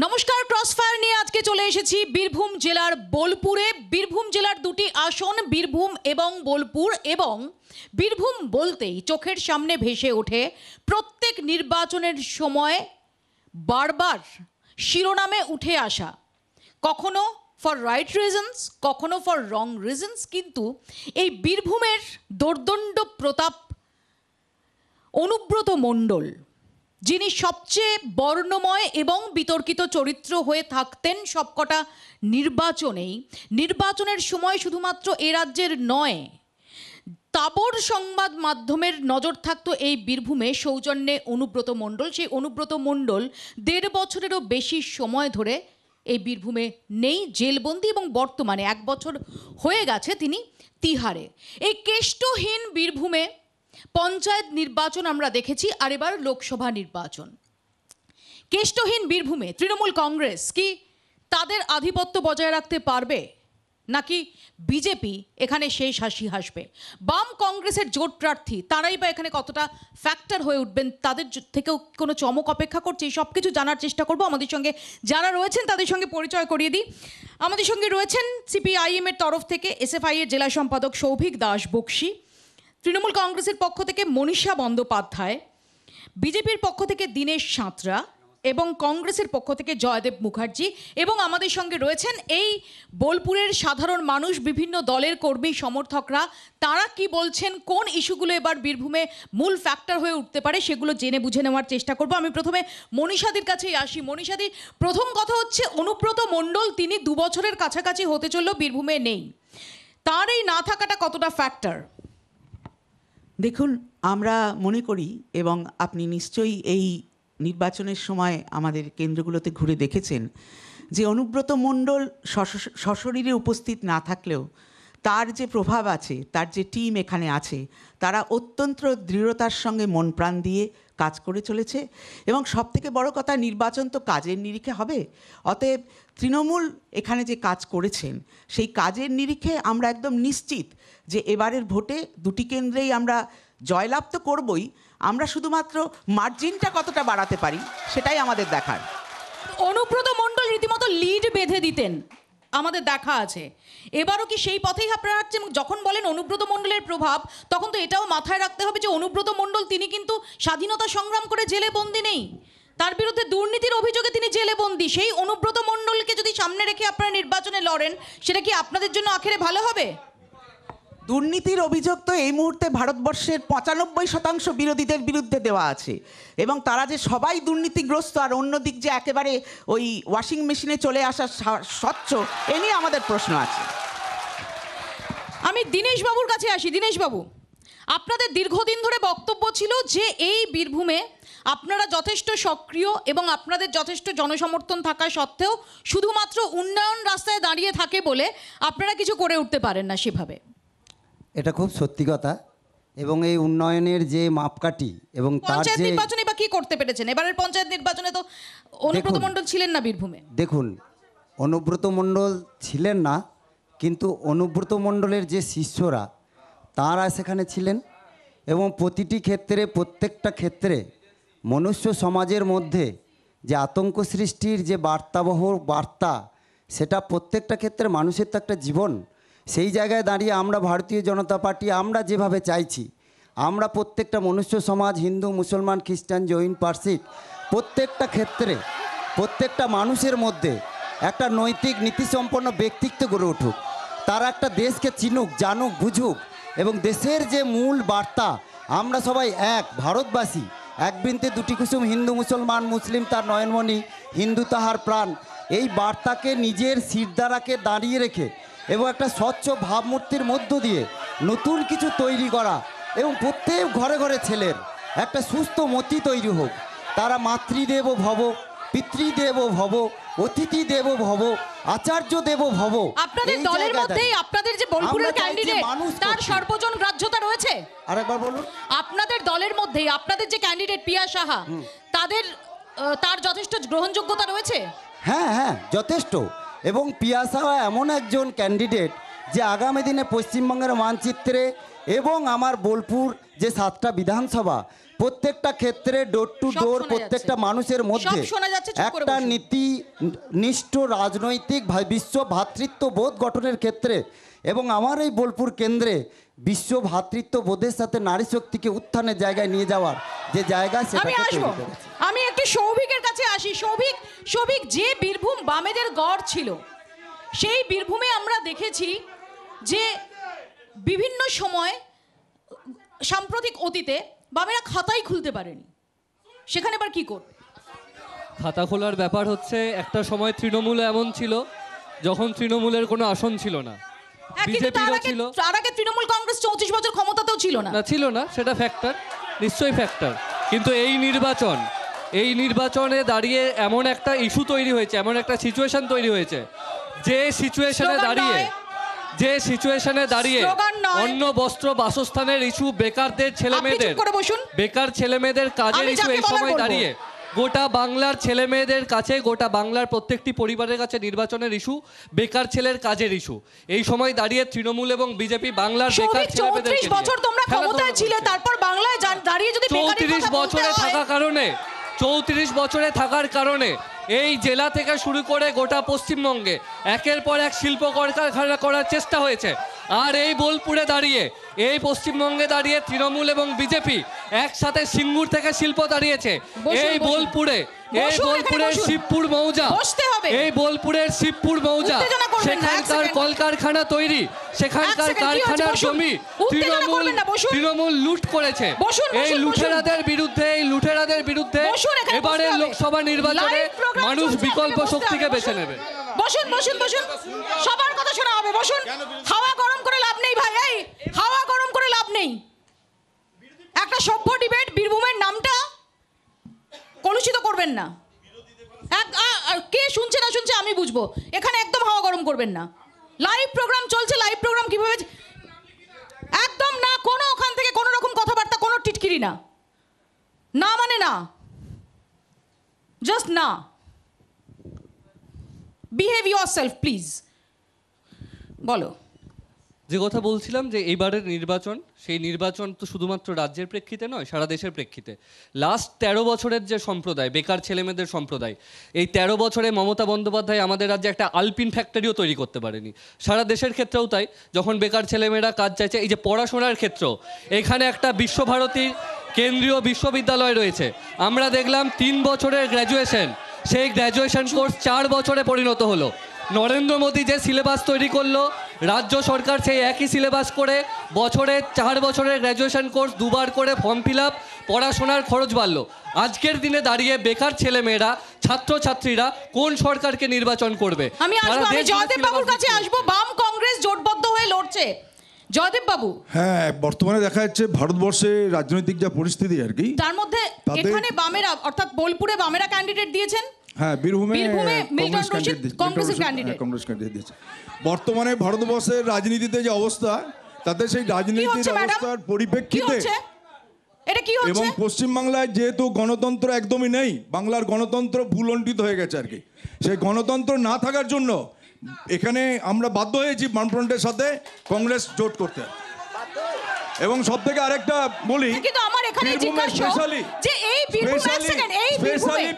নমস্কার, ক্রসফায়ার নিয়ে আজকে চলে এসেছি বীরভূম জেলার বোলপুরে। বীরভূম জেলার দুটি আসন বীরভূম এবং বোলপুর, এবং বীরভূম বলতেই চোখের সামনে ভেসে ওঠে প্রত্যেক নির্বাচনের সময় বারবার শিরোনামে উঠে আসা, কখনো ফর রাইট রিজনস, কখনো ফর রং রিজনস, কিন্তু এই বীরভূমের দোর্দণ্ড প্রতাপ অনুব্রত মণ্ডল, যিনি সবচেয়ে বর্ণময় এবং বিতর্কিত চরিত্র হয়ে থাকতেন সবকটা নির্বাচনেই, নির্বাচনের সময় শুধুমাত্র এ রাজ্যের নয়, তাবড় সংবাদ মাধ্যমের নজর থাকতো এই বীরভূমে সৌজন্যে অনুব্রত মণ্ডল। সেই অনুব্রত মণ্ডল 1.5 বছরেরও বেশি সময় ধরে এই বীরভূমে নেই, জেলবন্দি, এবং বর্তমানে 1 বছর হয়ে গেছে তিনি তিহারে। এই কেষ্টহীন বীরভূমে পঞ্চায়েত নির্বাচন আমরা দেখেছি, আর এবার লোকসভা নির্বাচন। কেষ্টহীন বীরভূমে তৃণমূল কংগ্রেস কি তাদের আধিপত্য বজায় রাখতে পারবে, নাকি বিজেপি এখানে শেষ হাসি হাসবে? বাম কংগ্রেসের জোট প্রার্থী তারাই বা এখানে কতটা ফ্যাক্টর হয়ে উঠবেন, তাদের থেকেও কোনো চমক অপেক্ষা করছে? এই সব কিছু জানার চেষ্টা করব। আমাদের সঙ্গে যারা রয়েছেন তাদের সঙ্গে পরিচয় করিয়ে দিই। আমাদের সঙ্গে রয়েছেন সিপিআইএম এর তরফ থেকে এসএফআই এর জেলা সম্পাদক সৌভিক দাস বক্সি, তৃণমূল কংগ্রেসের পক্ষ থেকে মনীষা বন্দ্যোপাধ্যায়, বিজেপির পক্ষ থেকে দীনেশ সাঁতরা, এবং কংগ্রেসের পক্ষ থেকে জয়দেব মুখার্জি। এবং আমাদের সঙ্গে রয়েছেন এই বোলপুরের সাধারণ মানুষ, বিভিন্ন দলের কর্মী সমর্থকরা। তারা কি বলছেন, কোন ইস্যুগুলো এবার বীরভূমে মূল ফ্যাক্টর হয়ে উঠতে পারে, সেগুলো জেনে বুঝে নেওয়ার চেষ্টা করব। আমি প্রথমে মনীষাদির কাছেই আসি। মনীষাদি, প্রথম কথা হচ্ছে অনুব্রত মণ্ডল তিনি 2 বছরের কাছাকাছি হতে চললেও বীরভূমে নেই, তার এই না থাকাটা কতটা ফ্যাক্টর? দেখুন, আমরা মনে করি, এবং আপনি নিশ্চয়ই এই নির্বাচনের সময় আমাদের কেন্দ্রগুলোতে ঘুরে দেখেছেন, যে অনুব্রত মণ্ডল সশরীরে উপস্থিত না থাকলেও তার যে প্রভাব আছে, তার যে টিম এখানে আছে, তারা অত্যন্ত দৃঢ়তার সঙ্গে মন প্রাণ দিয়ে কাজ করে চলেছে। এবং সবথেকে বড় কথা, নির্বাচন তো কাজের নিরিখে হবে। অতএব তৃণমূল এখানে যে কাজ করেছেন, সেই কাজের নিরিখে আমরা একদম নিশ্চিত যে এবারের ভোটে 2টি কেন্দ্রেই আমরা জয়লাভ তো করবই, আমরা শুধুমাত্র মার্জিনটা কতটা বাড়াতে পারি সেটাই আমাদের দেখার। অনুব্রত মণ্ডল রীতিমতো লিড বেঁধে দিতেন, আমাদের দেখা আছে। এবারও কি সেই পথেই আপনারা হাঁটছেন? যখন বলেন অনুব্রত মণ্ডলের প্রভাব, তখন তো এটাও মাথায় রাখতে হবে যে অনুব্রত মণ্ডল তিনি কিন্তু স্বাধীনতা সংগ্রাম করে জেলে বন্দি নেই, তার বিরুদ্ধে দুর্নীতির অভিযোগে তিনি জেলে বন্দি। সেই অনুব্রত মণ্ডলকে যদি সামনে রেখে আপনারা নির্বাচনে লড়েন, সেটা কি আপনাদের জন্য আখেরে ভালো হবে? দুর্নীতির অভিযোগ তো এই মুহূর্তে ভারতবর্ষের 95% বিরোধীদের বিরুদ্ধে দেওয়া আছে, এবং তারা যে সবাই দুর্নীতিগ্রস্ত, আর অন্যদিক যে একেবারে ওই ওয়াশিং মেশিনে চলে আসা স্বচ্ছ, এ নিয়ে আমাদের প্রশ্ন আছে। আমি দীনেশবাবুর কাছে আসি। দীনেশবাবু, আপনাদের দীর্ঘদিন ধরে বক্তব্য ছিল যে এই বীরভূমে আপনারা যথেষ্ট সক্রিয় এবং আপনাদের যথেষ্ট জনসমর্থন থাকা সত্ত্বেও শুধুমাত্র উন্নয়ন রাস্তায় দাঁড়িয়ে থাকে বলে আপনারা কিছু করে উঠতে পারেন না সেভাবে। এটা খুব সত্যি কথা, এবং এই উন্নয়নের যে মাপকাঠি এবং তার পঞ্চায়েত যে নির্বাচনে বা কি করতে পেরেছেন? এবারের পঞ্চায়েত নির্বাচনে তো অনুব্রত মণ্ডল ছিলেন না বীরভূমে। দেখুন, অনুব্রত মণ্ডল ছিলেন না, কিন্তু অনুব্রত মণ্ডলের যে শিষ্যরা তারা সেখানে ছিলেন, এবং প্রতিটি ক্ষেত্রে, প্রত্যেকটা ক্ষেত্রে মনুষ্য সমাজের মধ্যে যে আতঙ্ক সৃষ্টির যে বার্তাবহ বার্তা, সেটা প্রত্যেকটা ক্ষেত্রে মানুষের তো একটা জীবন। সেই জায়গায় দাঁড়িয়ে আমরা ভারতীয় জনতা পার্টি আমরা যেভাবে চাইছি, আমরা প্রত্যেকটা মনুষ্য সমাজ, হিন্দু, মুসলমান, খ্রিস্টান, জৈন, পার্সিক, প্রত্যেকটা ক্ষেত্রে প্রত্যেকটা মানুষের মধ্যে একটা নৈতিক নীতিসম্পন্ন ব্যক্তিত্ব গড়ে উঠুক, তারা একটা দেশকে চিনুক, জানুক, বুঝুক, এবং দেশের যে মূল বার্তা, আমরা সবাই এক ভারতবাসী, এক বৃন্তে দুটি কুসুম, হিন্দু মুসলমান, মুসলিম তার নয়নমণি, হিন্দু তাহার প্রাণ, এই বার্তাকে নিজের শিরদাঁড়াকে দাঁড়িয়ে রেখে এবং একটা স্বচ্ছ ভাবমূর্তির মধ্য দিয়ে নতুন কিছু তৈরি করা, এবং প্রত্যেক ঘরে ঘরে ছেলের একটা সুস্থ মতি তৈরি হোক। তারা মাতৃদেব ভব, পিতৃদেব ভব, অতিথি দেব ভব, আচার্য দেব ভব। আপনাদের দলের মধ্যেই আপনাদের যে বোলপুরের ক্যান্ডিডেট, তার সর্বজন গ্রাহ্যতা রয়েছে? আরেকবার বলুন। আপনাদের দলের মধ্যেই আপনাদের যে ক্যান্ডিডেট পিয়া সাহা, তার যথেষ্ট গ্রহণযোগ্যতা রয়েছে? হ্যাঁ হ্যাঁ, যথেষ্ট। এবং পিয়া সাহা এমন একজন ক্যান্ডিডেট যে আগামী দিনে পশ্চিমবঙ্গের মানচিত্রে এবং আমার বোলপুর যে 7টা বিধানসভা প্রত্যেকটা ক্ষেত্রে ডোর টু সব ডোর শোনা প্রত্যেকটা যাচ্ছে। মানুষের মধ্যে সব শোনা যাচ্ছে, চুপ করে একটা বসুন। নীতিনিষ্ঠ রাজনৈতিক বিশ্ব ভ্রাতৃত্ববোধ গঠনের ক্ষেত্রে এবং আমার এই বোলপুর কেন্দ্রে বিশ্ব ভ্রাতৃত্ববোধের সাথে নারী শক্তিকে উত্থানের জায়গায় নিয়ে যাওয়ার যে জায়গা আমি সেটাকে আসবো, তৈরি করেছে। আমি একটু সৌভিকের কাছে আসি। সৌভিক, যে বীরভূম বামেদের গড় ছিল, সেই বীরভূমে আমরা দেখেছি যে বিভিন্ন সময় সাম্প্রতিক অতীতে বামেরা খাতাই খুলতে পারেনি, সেখানে আবার কি করবে? খাতা খোলার ব্যাপার হচ্ছে, একটা সময় তৃণমূলে এমন ছিল যখন তৃণমূলের কোনো আসন ছিল না, হ্যাঁ, কিন্তু বিজেপিরও ছিল তার আগে তৃণমূল কংগ্রেস 34 বছর ক্ষমতাতেও ছিল না। ছিল না, সেটা ফ্যাক্টর, নিশ্চয়ই ফ্যাক্টর। কিন্তু এই নির্বাচনে দাঁড়িয়ে এমন একটা ইস্যু তৈরি হয়েছে, এমন একটা সিচুয়েশন তৈরি হয়েছে, যে সিচুয়েশনে দাঁড়িয়ে স্লোগান নয়। অন্য বস্ত্র বাসস্থানের ইস্যু, বেকারদের ছেলে আপনি মেয়েদের, চুপ করে বসুন। বেকার ছেলে মেয়েদের কাজের আমি ইস্যু, যাকে এই বলার সময় বলবো। দাঁড়িয়ে গোটা বাংলার ছেলে মেয়েদের কাছে, গোটা বাংলার প্রত্যেকটি পরিবারের কাছে নির্বাচনের ইস্যু, বেকার ছেলের কাজের ইস্যু। এই সময় দাঁড়িয়ে তৃণমূল এবং বিজেপি বাংলার বেকার সৌভিক, ছেলে মেয়েদের 34 বছর তোমরা ক্ষমতায় ছিলে, তারপর বাংলায় দাঁড়িয়ে যদি বেকারির 34 কথা বলতে বছরে হয়, থাকা কারণে 34 বছরে থাকার কারণে এই জেলা থেকে শুরু করে গোটা পশ্চিমবঙ্গে একের পর এক শিল্প কলকারখানা করার চেষ্টা হয়েছে। আর এই বোলপুরে দাঁড়িয়ে, এই পশ্চিমবঙ্গে দাঁড়িয়ে তৃণমূল এবং বিজেপি একসাথে সিঙ্গুর থেকে শিল্প দাঁড়িয়েছে। বসুন, এই বসুন। বোলপুরে, এই বসুন, বোলপুরের এখানে বসুন। শিবপুর মৌজা, বসতে হবে। এই বোলপুরের শিবপুর মৌজা, উত্তেজনা করবেন না, এক সেখানকার সেকেন্ড। কলকারখানা তৈরি, সেখানকার এক সেকেন্ড, কি হচ্ছে? কারখানার বসুন। জমি উত্তেজনা করবেন না, বসুন। তৃণমূল লুট করেছে। বসুন, বসুন, এই বসুন। লুটেরাদের বিরুদ্ধে বসুন, এখানে এবারে বসতে হবে। লোকসভা নির্বাচনে Live program মানুষ চলছে, বিকল্প আপনাকে বসতে শক্তিকে হবে, বেছে বসুন। নেবে। বসুন। সবার কথা শোনা হবে, বসুন। হাওয়া গরম করে লাভ নেই ভাই, এই হাওয়া গরম করে লাভ নেই। একটা সভ্য ডিবেট, বীরভূমের নামটা কলুষিত করবেন না। কে শুনছে না শুনছে আমি বুঝবো, এখানে একদম হাওয়া গরম করবেন না। লাইভ প্রোগ্রাম চলছে, লাইভ প্রোগ্রাম কিভাবে একদম না, কোনো ওখান থেকে কোনো রকম কথাবার্তা, কোনো টিটকিরি না, না মানে না, জাস্ট না। Behave yourself please. বলো। যে কথা বলছিলাম, যে এইবারের নির্বাচন, সেই নির্বাচন তো শুধুমাত্র রাজ্যের প্রেক্ষিতে নয়, সারা দেশের প্রেক্ষিতে। লাস্ট 13 বছরের যে সম্প্রদায়, বেকার ছেলেমেয়েদের সম্প্রদায়, এই 13 বছরে মমতা বন্দ্যোপাধ্যায় আমাদের রাজ্যে একটা আলপিন ফ্যাক্টরিও তৈরি করতে পারেনি। সারা দেশের ক্ষেত্রেও তাই, যখন বেকার ছেলেমেয়েরা কাজ চাইছে, এই যে পড়াশোনার ক্ষেত্রেও, এখানে একটা বিশ্বভারতী কেন্দ্রীয় বিশ্ববিদ্যালয় রয়েছে। আমরা দেখলাম 3 বছরের গ্র্যাজুয়েশন, সেই গ্র্যাজুয়েশন কোর্স 4 বছরে পরিণত হলো। নরেন্দ্র মোদী যে সিলেবাস তৈরি করলো, রাজ্য সরকার সেই একই সিলেবাস করে বছরে 4 বছরের গ্র্যাজুয়েশন কোর্স 2বার করে ফর্ম ফিল আপ, পড়াশোনার খরচ বাড়লো। আজকের দিনে দাঁড়িয়ে বেকার ছেলেমেয়েরা, ছাত্রছাত্রীরা কোন সরকারকে নির্বাচন করবে? আমি জয়দেব বাবুর কাছে আসবো। বাম কংগ্রেস জোটবদ্ধ হয়ে লড়ছে। জয়দেব বাবু, হ্যাঁ, বর্তমানে দেখা যাচ্ছে ভারতবর্ষে রাজনৈতিক যা পরিস্থিতি আর কি, তার মধ্যে এখানে বামেরা, অর্থাৎ বোলপুরে বামেরা ক্যান্ডিডেট দিয়েছেন, হ্যাঁ, বীরভূমে মিল্টন রশিদ কংগ্রেসের ক্যান্ডিডেট। কংগ্রেস ক্যান্ডিডেট দিয়েছে। বর্তমানে ভারতবর্ষের রাজনীতিতে যে অবস্থা, তাতে সেই রাজনীতির হচ্ছে, ম্যাডাম? অবস্থার কি পরিপ্রেক্ষিতে হচ্ছে? এটা কি এবং হচ্ছে? পশ্চিমবাংলায় যেহেতু গণতন্ত্র একদমই নেই, বাংলার গণতন্ত্র ভুলণ্ঠিত হয়ে গেছে আর কি। সেই গণতন্ত্র না থাকার জন্য এখানে আমরা বাধ্য হয়েছি বামফ্রন্টের সাথে কংগ্রেস জোট করতে। এবং সব থেকে আরেকটা বলি, কিন্তু আমার এখানে জিজ্ঞাসা যে এই বীরভূমে, এক সেকেন্ড, এই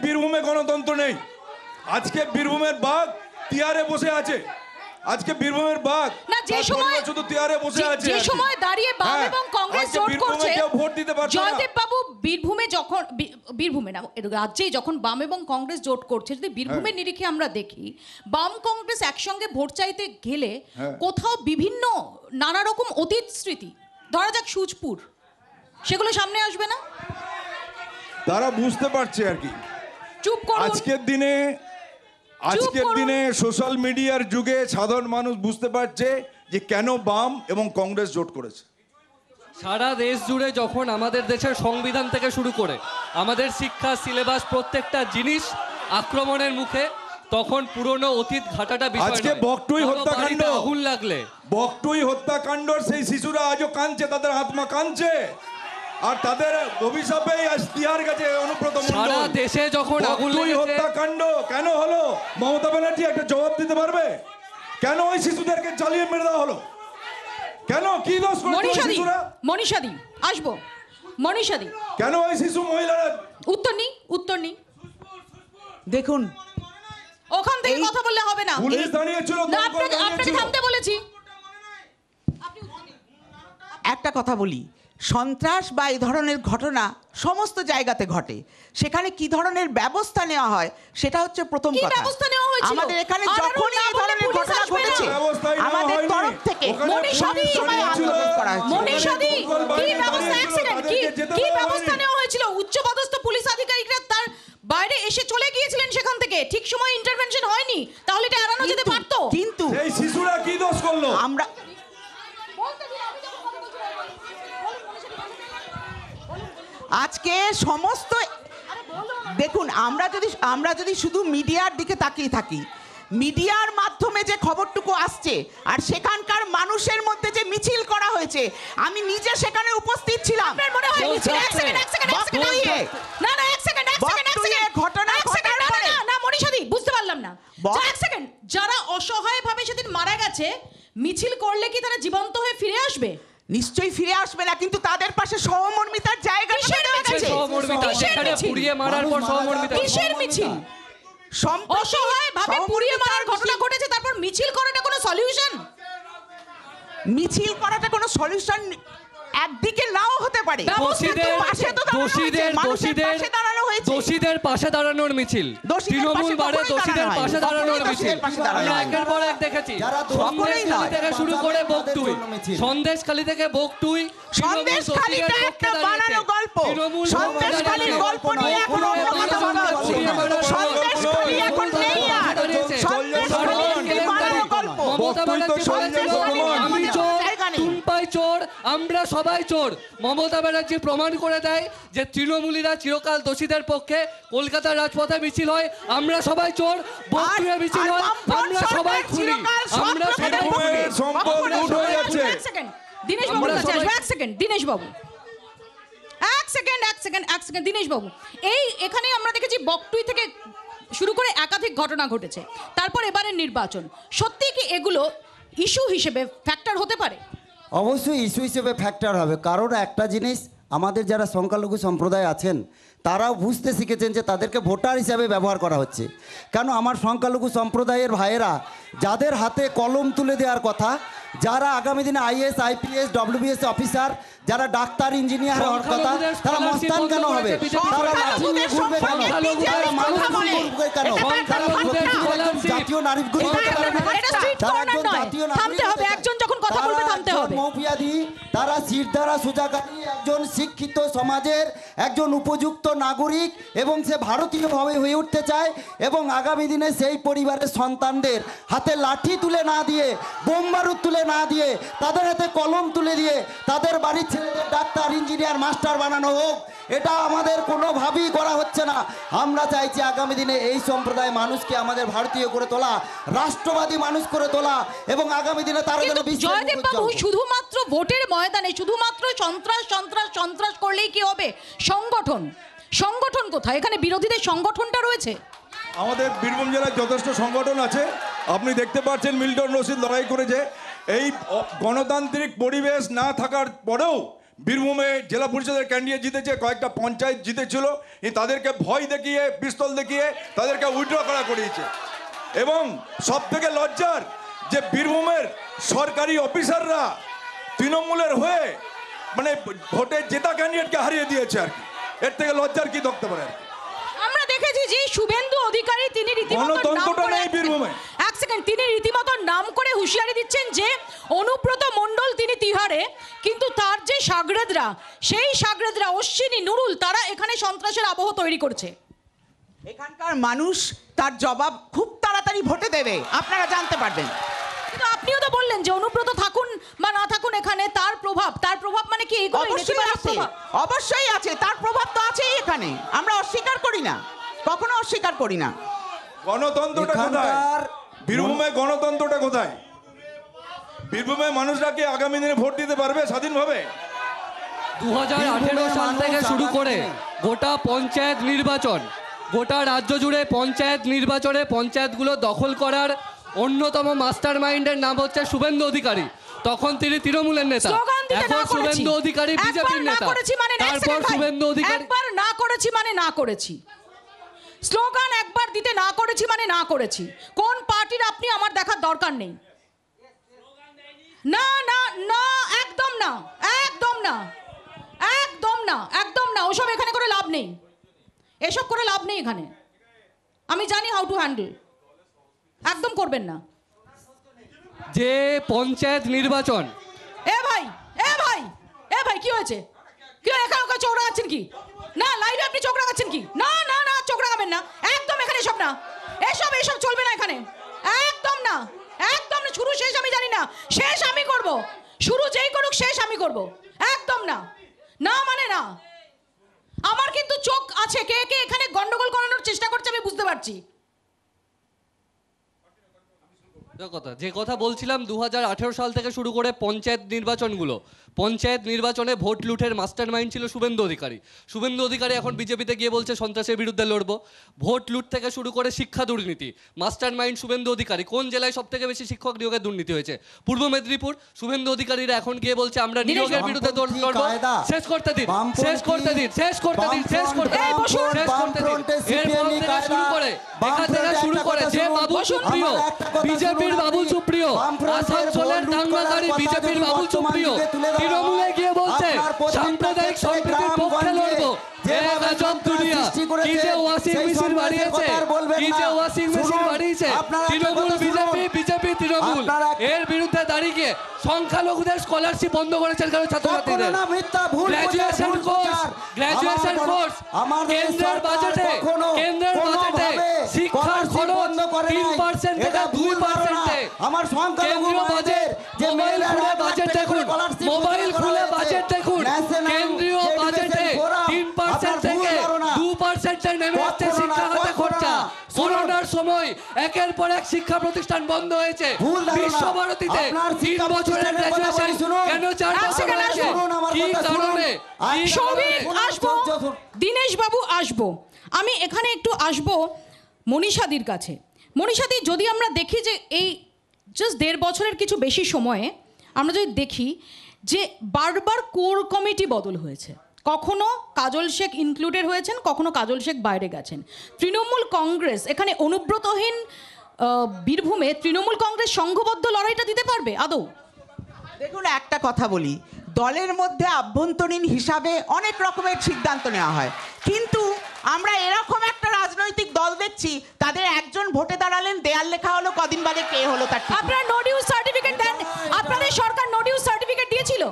বীরভূমে গণতন্ত্র নেই। আজকে বীরভূমের বাঘ তিয়ারে বসে আছে, আজকে বীরভূমের বাঘ না, যে সময় শুধু তিয়ারে বসে আছে, যে সময় দাঁড়িয়ে বাম এবং কংগ্রেস জোট করছে, ভোট দিতে পারছে না। জয়দেব বাবু, বীরভূমে যখন বীরভূমে না, রাজ্যেই যখন বাম এবং কংগ্রেস জোট করছে, যদি বীরভূমের নিরিখে আমরা দেখি, বাম কংগ্রেস একসঙ্গে ভোট চাইতে গেলে কোথাও বিভিন্ন নানা রকম অতীত স্মৃতি, ধরা যাক সুজপুর, সেগুলো সামনে আসবে না? তারা বুঝতে পারছে আর কি। চুপ করুন। আজকের দিনে সোশ্যাল মিডিয়ার যুগে সাধারণ মানুষ বুঝতে পারছে যে কেন বাম এবং কংগ্রেস জোট করেছে। সারা দেশ জুড়ে যখন আমাদের দেশের সংবিধান থেকে শুরু করে আমাদের শিক্ষা সিলেবাস প্রত্যেকটা জিনিস আক্রমণের মুখে, তখন পুরনো অতীত ঘাটাটা বিষয় আজকে নয়। বকটুই কারো হত্যাকাণ্ড, বাড়িতে আগুন লাগলে, বকটুই হত্যাকাণ্ডর সেই শিশুরা আজও কাঁদছে, তাদের আত্মা কাঁদছে, আর তাদের অভিশাপেই আজ তিহার গেছে অনুব্রত মণ্ডল। সারা দেশে যখন আগুন বকটুই লেগেছে, হত্যাকাণ্ড কেন হলো, মমতা ব্যানার্জি একটা জবাব দিতে পারবে? কেন ওই শিশুদেরকে জ্বালিয়ে মেরে দেওয়া হলো? কেন, কি দোষ করেছে ওই মনীষাদি, শিশুরা? মনীষাদি আসবো, মনীষাদি কেন ওই শিশু মহিলারা? উত্তর নি দেখুন, ওখান থেকে এই- কথা বললে হবে না। পুলিশ দাঁড়িয়েছিল, না, দমকল আপনাকে দাঁড়িয়েছিল। থামতে বলেছি। একটা কথা বলি, সন্ত্রাস বা এই ধরনের ঘটনা সমস্ত জায়গাতে ঘটে, সেখানে কি ধরনের ব্যবস্থা নেওয়া হয় সেটা হচ্ছে প্রথম কি কথা। ব্যবস্থা নেওয়া হয়েছিল? আমাদের এখানে আর যখনই না এই বললে ধরনের পুলিশ ঘটনা আসবে না। ঘটেছে ব্যবস্থাই নেওয়া আমাদের হয়নি। তরফ থেকে ওখানে মনীষাদি, পুলিশ সবাই দাঁড়িয়েছিল। আন্দোলন করা হয়েছে। মনীষাদি, দমকল কি বাহিনী ব্যবস্থা, এক দাঁড়িয়েছিল, সেকেন্ড, তাদেরকে যেতে কি দেওয়া ব্যবস্থা হয়নি। নেওয়া হয়েছিল? উচ্চপদস্থ পুলিশ আধিকারিকরা তার বাইরে এসে চলে গিয়েছিলেন সেখান থেকে, ঠিক সময় ইন্টারভেনশন হয়নি, তাহলে এটা এড়ানো যেতে পারতো। কিন্তু এই শিশুরা কি দোষ করলো? আমরা আজকে সমস্ত দেখুন, আমরা যদি শুধু মিডিয়ার দিকে তাকিয়ে থাকি, মিডিয়ার মাধ্যমে যে খবরটুকু আসছে আর সেখানকার মানুষের মধ্যে যে মিছিল করা হয়েছে, আমি নিজে সেখানে উপস্থিত ছিলাম। আপনার মনে হয় মিছিল? এক সেকেন্ড, বকটুইয়ে না না, এক সেকেন্ড, বকটুইয়ে ঘটনা ঘটার পরে না মনীষাদি, বুঝতে পারলাম না। বক- এক সেকেন্ড, যারা অসহায়ভাবে সেদিন মারা গেছে, মিছিল করলে কি তারা জীবন্ত হয়ে ফিরে আসবে? নিশ্চয়ই ফিরে আসবে না, কিন্তু তাদের পাশে সহমর্মিতার জায়গা কিসের মিছিল? সহমর্মিতা, কিসের সেখানে মিছিল? পুড়িয়ে মারার পর সহমর্মিতা। কিসের মিছিল? অসহায়ভাবে পুড়িয়ে মারার ঘটনা ঘটেছে, তারপর মিছিল করাটা কোনো সলিউশন? মিছিল করাটা কোনো সলিউশন একদিকে নাও হতে পারে। দোষীদের পাশে তো দাঁড়ানো হয়েছে, মানুষের পাশে দাঁড়ানো হয়েছে। দোষীদের পাশে দাঁড়ানোর মিছিল, দোষীদের তৃণমূল পাশে বারে কখনোই দোষীদের দাঁড়ানো পাশে হয়নি। দাঁড়ানোর কখনোই মিছিল। দোষীদের পাশে দাঁড়ানো আমরা হয়নি। একের পর এক দেখেছি, যারা সন্দেশখালী থেকে শুরু করে বকটুই, তাদের জন্য মিছিল। সন্দেশখালী থেকে বকটুই, সন্দেশখালীটা একটা বানানো গল্প। সন্দেশখালীর গল্প নিয়ে এখন অন্য কথা বলা হচ্ছে। সন্দেশখালী এখন নেই আর। সন্দেশখালী একটি বানানো গল্প। মমতা ব্যানার্জি বলেছেন, আমি চোর, জায়গা নেই। টুম্পাই চোর, আমরা সবাই চোর। মমতা ব্যানার্জি প্রমাণ করে দেয় যে তৃণমূলীরা চিরকাল দোষীদের পক্ষে। কলকাতার রাজপথে মিছিল হয়, আমরা সবাই চোর। বকটুয়ে মিছিল হয়, আমরা সবাই খুনি। আমরা সবাই খুনি। বীরভূমের সম্পদ লুট হয়ে যাচ্ছে। এক সেকেন্ড, দীনেশ বাবুর আমরা কাছে সবাই- আসবো। এক সেকেন্ড, দীনেশ বাবু, এক সেকেন্ড, দীনেশ বাবু, এই এখানে আমরা দেখেছি বকটুই থেকে শুরু করে একাধিক ঘটনা ঘটেছে, তারপর এবারের নির্বাচন, সত্যি কি এগুলো ইস্যু হিসেবে ফ্যাক্টর হতে পারে? অবশ্যই ইস্যু হিসেবে ফ্যাক্টর হবে, কারণ একটা জিনিস আমাদের যারা সংখ্যালঘু সম্প্রদায় আছেন তারাও বুঝতে শিখেছেন যে তাদেরকে ভোটার হিসাবে ব্যবহার করা হচ্ছে। কেন আমার সংখ্যালঘু সম্প্রদায়ের ভাইয়েরা যাদের হাতে কলম তুলে দেওয়ার কথা, যারা আগামী দিনে আইএস আইপিএস ডব্লিউবিএস অফিসার, যারা ডাক্তার ইঞ্জিনিয়ার হওয়ার কথা, তারা মস্তান কেন হবে? তারা লাঠি নিয়ে ঘুরবে কেন? তারা মানুষ ঘুরবে কেন? তারা জাতীয় নারী এটা street corner নয়। থামতে হবে, একজন যখন কথা বলবে থামতে হবে। মৌপিয়াদি, তারা সিরদারা সুজাকারী, একজন শিক্ষিত সমাজের একজন উপযুক্ত নাগরিক, এবং সে ভারতীয়ভাবে হয়ে উঠতে চায়, এবং আগামী দিনে সেই পরিবারের সন্তানদের হাতে লাঠি তুলে না দিয়ে, বোম বারুদ তুলে না দিয়ে, তাদের হাতে কলম তুলে দিয়ে তাদের বাড়ির ছেলেদের ডাক্তার ইঞ্জিনিয়ার মাস্টার বানানো হোক, এটা আমাদের কোনোভাবেই করা হচ্ছে না। আমরা চাইছি আগামী দিনে এই সম্প্রদায় মানুষকে আমাদের ভারতীয় করে তোলা, রাষ্ট্রবাদী মানুষ করে তোলা, এবং আগামী দিনে তারা যেন কিন্তু বিশ্বের জয়দেব মুখ বাবু, উজ্জ্বল করে। শুধুমাত্র ভোটের ময়দানে শুধুমাত্র সন্ত্রাস সন্ত্রাস সন্ত্রাস করলেই কি হবে? সংগঠন কোথায়? এখানে বিরোধীদের সংগঠনটা রয়েছে। আমাদের বীরভূম জেলায় যথেষ্ট সংগঠন আছে। আপনি দেখতে পাচ্ছেন মিল্টন রশিদ লড়াই করেছে। এই গণতান্ত্রিক পরিবেশ না থাকার পরেও বীরভূমে জেলা পরিষদের ক্যান্ডিডেট জিতেছে, কয়েকটা পঞ্চায়েত জিতেছিল, তাদেরকে ভয় দেখিয়ে, পিস্তল দেখিয়ে তাদেরকে উইথড্র করা করিয়েছে। এবং সব থেকে লজ্জার যে বীরভূমের সরকারি অফিসাররা তৃণমূলের হয়ে মানে ভোটে জেতা ক্যান্ডিডেটকে হারিয়ে দিয়েছে আর কি। এর থেকে লজ্জার কি থাকতে পারে? আমরা দেখেছি যে শুভেন্দু অধিকারী তিনি রীতিমতো নাম গণতন্ত্রটা করে, নেই বীরভূমে। এক সেকেন্ড, তিনি রীতিমতো নাম করে হুঁশিয়ারি দিচ্ছেন যে অনুব্রত মণ্ডল তিনি তিহারে, কিন্তু তার যে সাগরেদরা, সেই সাগরেদরা অশ্বিনী, নুরুল, তারা এখানে সন্ত্রাসের আবহ তৈরি করছে। এখানকার মানুষ তার জবাব খুব তাড়াতাড়ি ভোটে দেবে, আপনারা জানতে পারবেন। কিন্তু আপনিও তো বললেন যে অনুব্রত থাকুন বা না থাকুন এখানে তার প্রভাব মানে কি এইগুলো অবশ্যই নেতিবাচক আছে, প্রভাব? অবশ্যই আছে, তার প্রভাব তো আছেই এখানে, আমরা অস্বীকার করি না, কখনো অস্বীকার করি না। গণতন্ত্রটা কোথায়? এখানকার বীরভূমে গণতন্ত্রটা কোথায়? বীরভূমে মানুষরা কি আগামী দিনে ভোট দিতে পারবে স্বাধীনভাবে? 2018 সাল থেকে শুরু করে গোটা পঞ্চায়েত নির্বাচন, গোটা রাজ্য জুড়ে পঞ্চায়েত নির্বাচনে পঞ্চায়েতগুলো দখল করার অন্যতম মাস্টার মাইন্ডের নাম হচ্ছে শুভেন্দু অধিকারী। তখন তিনি তৃণমূলের নেতা, স্লোগান দিতে না এখন করেছি। শুভেন্দু অধিকারী একবার বিজেপির না নেতা। করেছি মানে এক তারপর সেকেন্ড ভাই। শুভেন্দু অধিকারী একবার না করেছি মানে না করেছি। স্লোগান একবার দিতে না করেছি মানে না করেছি। কোন পার্টির আপনি আমার দেখার দরকার নেই। না না না, একদম না, একদম না, একদম না, একদম না। ওসব এখানে করে লাভ নেই, এসব করে লাভ নেই এখানে। আমি জানি হাউ টু হ্যান্ডেল। একদম করবেন না। যে পঞ্চায়েত নির্বাচন, এ ভাই, এ ভাই, এ ভাই, কি হয়েছে? কি এখানে ওকে চোখ রাখাচ্ছেন কি? না, লাইভে আপনি চোখ রাখাচ্ছেন কি? না না না, চোখ রাখাবেন না একদম। এখানে এসব না, এসব চলবে না এখানে, একদম না, একদম না। শুরু শেষ আমি জানি না, শেষ আমি করব। শুরু যেই করুক শেষ আমি করব। একদম না, না মানে না। আমার কিন্তু চোখ আছে, কে কে এখানে গন্ডগোল করানোর চেষ্টা করছে আমি বুঝতে পারছি। যে কথা বলছিলাম 2018 সাল থেকে শুরু করে পঞ্চায়েত নির্বাচনে ভোট লুঠের মাস্টার মাইন্ড ছিল শুভেন্দু অধিকারী। শুভেন্দু অধিকারী এখন বিজেপিতে গিয়ে বলছে সন্ত্রাসের বিরুদ্ধে লড়বো। ভোট লুট থেকে শুরু করে শিক্ষা দুর্নীতি, মাস্টার মাইন্ড শুভেন্দু অধিকারী। কোন জেলায় সব থেকে বেশি শিক্ষক নিয়োগের দুর্নীতি হয়েছে? পূর্ব মেদিনীপুর। শুভেন্দু অধিকারীরা এখন গিয়ে বলছে আমরা নিয়োগের বিরুদ্ধে লড়বো। শেষ করতে দিন, শেষ করতে দিন, শেষ করতে দিন, শেষ করতে দিন, শেষ করতে দিন। এরপর থেকে শুরু করে, এখান থেকে শুরু করে যে বাবুল সুপ্রিয়, বিজেপির বাবুল সুপ্রিয়, আসানসোলের দাঙ্গাকারী বিজেপির বাবুল সুপ্রিয় তৃণমূলে গিয়ে বলছে সাম্প্রদায়িক সম্প্রীতির পক্ষে লড়বো। এক আজব দুনিয়া। কি যে ওয়াশিং মেশিন বাড়িয়েছে, কি যে ওয়াশিং মেশিন বাড়িয়েছে তৃণমূল বিজেপি, বিজেপি তৃণমূল। এর বিরুদ্ধে দাঁড়িয়ে সংখ্যালঘুদের স্কলারশিপ বন্ধ করেছেন কেন? ছাত্রছাত্রীদের গ্র্যাজুয়েশন কোর্স, গ্র্যাজুয়েশন কোর্স কেন্দ্রের বাজেটে, কেন্দ্রের বাজেটে শিক্ষার খরচ 3% থেকে 2%-এ। কেন্দ্রীয় বাজেট, মোবাইল খুলে বাজেট দেখুন, মোবাইল খুলে বাজেট দেখুন। কেন্দ্রীয় বাজেটে 3% থেকে 2%-এ নেমে আসছে শিক্ষা খাতে খরচা। করোনার সময় একের পর এক শিক্ষা প্রতিষ্ঠান বন্ধ হয়েছে। বিশ্বভারতীতে 3 বছরের গ্র্যাজুয়েশন কেন 4 বছর হয়েছে? কি কারণে? সৌভিক আসবো, দীনেশ বাবু আসবো। আমি এখানে একটু আসবো মনীষাদির কাছে। মনীষাদি, যদি আমরা দেখি যে এই জাস্ট 1.5 বছরের কিছু বেশি সময়ে আমরা যদি দেখি যে বারবার কোর কমিটি বদল হয়েছে, কখনো কাজল শেখ ইনক্লুডেড হয়েছেন, কখনো কাজল শেখ বাইরে গেছেন। তৃণমূল কংগ্রেস এখানে অনুব্রতহীন বীরভূমে তৃণমূল কংগ্রেস সংঘবদ্ধ লড়াইটা দিতে পারবে আদৌ? দেখুন, একটা কথা বলি, দলের মধ্যে আভ্যন্তরীণ হিসাবে অনেক রকমের সিদ্ধান্ত নেওয়া হয়, কিন্তু আমরা এরকম একটা রাজনৈতিক দল দেখছি তাদের একজন ভোটে দাঁড়ালেন, দেয়াল লেখা হলো, কদিন বাদে কে হলো তার ঠিক নেই। আপনারা নো ডিউজ সার্টিফিকেট দেন, আপনাদের সরকার নো ডিউজ সার্টিফিকেট দিয়েছিল?